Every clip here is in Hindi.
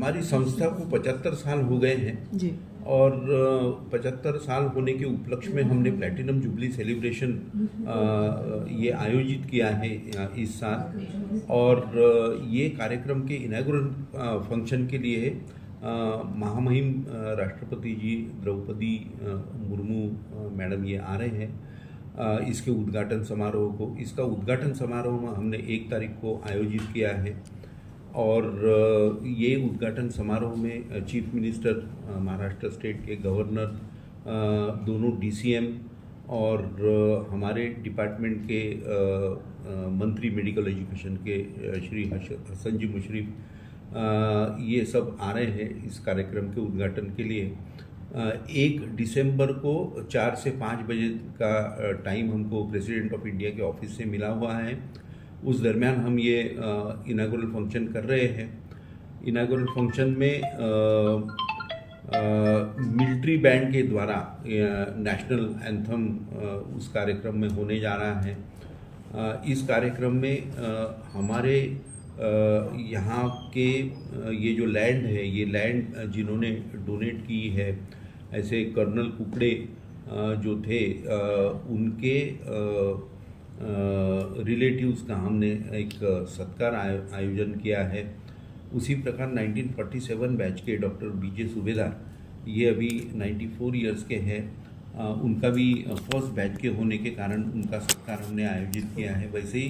हमारी संस्था को 75 साल हो गए हैं जी। और 75 साल होने के उपलक्ष्य में हमने प्लैटिनम जुबली सेलिब्रेशन ये आयोजित किया है इस साल। और ये कार्यक्रम के इनॉग्रेशन फंक्शन के लिए महामहिम राष्ट्रपति जी द्रौपदी मुर्मू मैडम ये आ रहे हैं इसके उद्घाटन समारोह को। इसका उद्घाटन समारोह में हमने 1 तारीख को आयोजित किया है और ये उद्घाटन समारोह में चीफ मिनिस्टर महाराष्ट्र स्टेट के गवर्नर, दोनों DCM और हमारे डिपार्टमेंट के मंत्री मेडिकल एजुकेशन के श्री हसन जी मुशर्रफ ये सब आ रहे हैं इस कार्यक्रम के उद्घाटन के लिए। 1 दिसंबर को 4 से 5 बजे का टाइम हमको प्रेसिडेंट ऑफ इंडिया के ऑफिस से मिला हुआ है। उस दरमियान हम ये इनॉग्रेशन फंक्शन कर रहे हैं। इनॉग्रेशन फंक्शन में मिलिट्री बैंड के द्वारा नेशनल एंथम उस कार्यक्रम में होने जा रहा है। इस कार्यक्रम में हमारे यहाँ के ये जो लैंड है, ये लैंड जिन्होंने डोनेट की है, ऐसे कर्नल कुकड़े जो थे उनके रिलेटिव्स का हमने एक सत्कार आयोजन किया है। उसी प्रकार 1947 बैच के डॉक्टर BJ सूबेदार, ये अभी 94 इयर्स के हैं, उनका भी फर्स्ट बैच के होने के कारण उनका सत्कार हमने आयोजित किया है। वैसे ही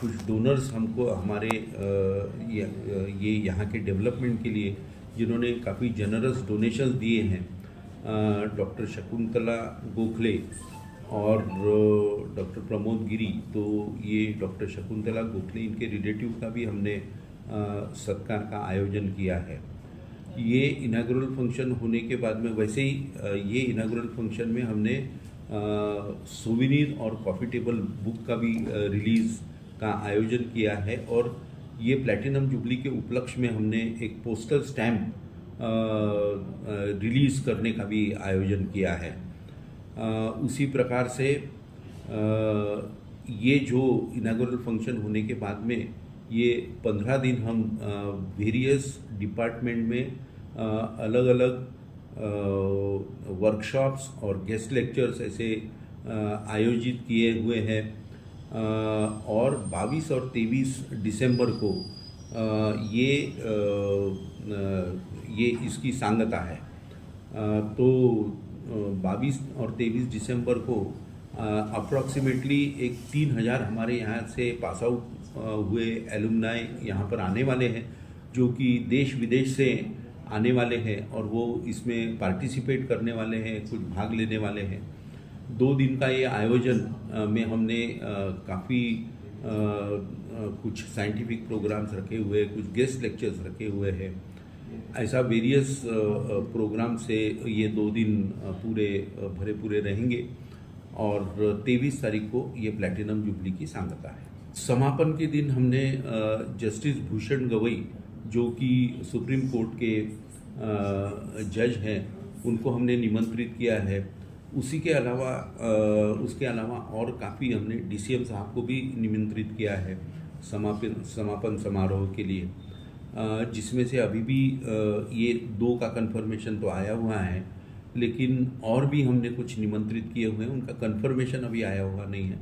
कुछ डोनर्स हमको हमारे ये यहाँ के डेवलपमेंट के लिए जिन्होंने काफ़ी जनरस डोनेशंस दिए हैं, डॉक्टर शकुंतला गोखले और डॉक्टर प्रमोद गिरी, तो ये डॉक्टर शकुंतला गोखले इनके रिलेटिव का भी हमने सत्कार का आयोजन किया है। ये इनॉग्रेशन फंक्शन होने के बाद में वैसे ही ये इनॉग्रेशन फंक्शन में हमने सोवेनिर और कॉफ़ी टेबल बुक का भी रिलीज़ का आयोजन किया है और ये प्लैटिनम जुबली के उपलक्ष्य में हमने एक पोस्टल स्टैम्प रिलीज़ करने का भी आयोजन किया है। उसी प्रकार से ये जो इनॉग्रेशन फंक्शन होने के बाद में ये 15 दिन हम वेरियस डिपार्टमेंट में अलग अलग वर्कशॉप्स और गेस्ट लेक्चर्स ऐसे आयोजित किए हुए हैं और 22 और 23 दिसंबर को ये इसकी सांगता है। तो 22 और 23 दिसंबर को अप्रॉक्सीमेटली एक 3000 हमारे यहाँ से पास आउट हुए एलुमनाई यहाँ पर आने वाले हैं, जो कि देश विदेश से आने वाले हैं और वो इसमें पार्टिसिपेट करने वाले हैं, कुछ भाग लेने वाले हैं। 2 दिन का ये आयोजन में हमने काफ़ी कुछ साइंटिफिक प्रोग्राम्स रखे हुए, कुछ गेस्ट लेक्चर्स रखे हुए हैं। ऐसा वेरियस प्रोग्राम से ये 2 दिन पूरे भरे पूरे रहेंगे और 23 तारीख को ये प्लैटिनम जुबली की सांगता है। समापन के दिन हमने जस्टिस भूषण गवई, जो कि सुप्रीम कोर्ट के जज हैं, उनको हमने निमंत्रित किया है। उसके अलावा और काफ़ी हमने DCM साहब को भी निमंत्रित किया है समापन समारोह के लिए, जिसमें से अभी भी ये 2 का कन्फर्मेशन तो आया हुआ है, लेकिन और भी हमने कुछ निमंत्रित किए हुए हैं, उनका कन्फर्मेशन अभी आया हुआ नहीं है।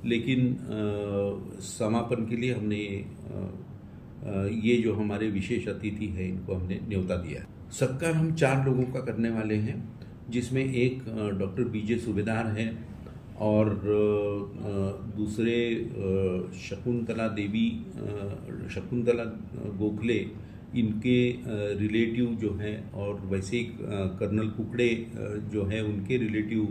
लेकिन समापन के लिए हमने ये जो हमारे विशेष अतिथि है इनको हमने न्योता दिया है। सत्कार हम 4 लोगों का करने वाले हैं, जिसमें एक डॉक्टर BJ सूबेदार हैं और दूसरे शकुंतला गोखले, इनके रिलेटिव जो हैं, और वैसे ही कर्नल कुकड़े जो है उनके रिलेटिव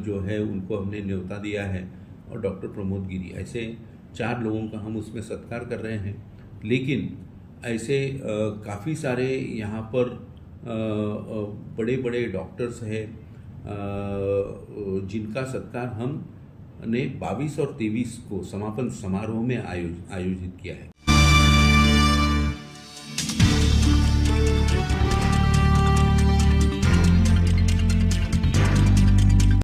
जो है उनको हमने न्योता दिया है, और डॉक्टर प्रमोद गिरी। ऐसे 4 लोगों का हम उसमें सत्कार कर रहे हैं। लेकिन ऐसे काफ़ी सारे यहाँ पर बड़े बड़े डॉक्टर्स हैं जिनका सत्कार हमने 22 और 23 को समापन समारोह में आयोजित किया है।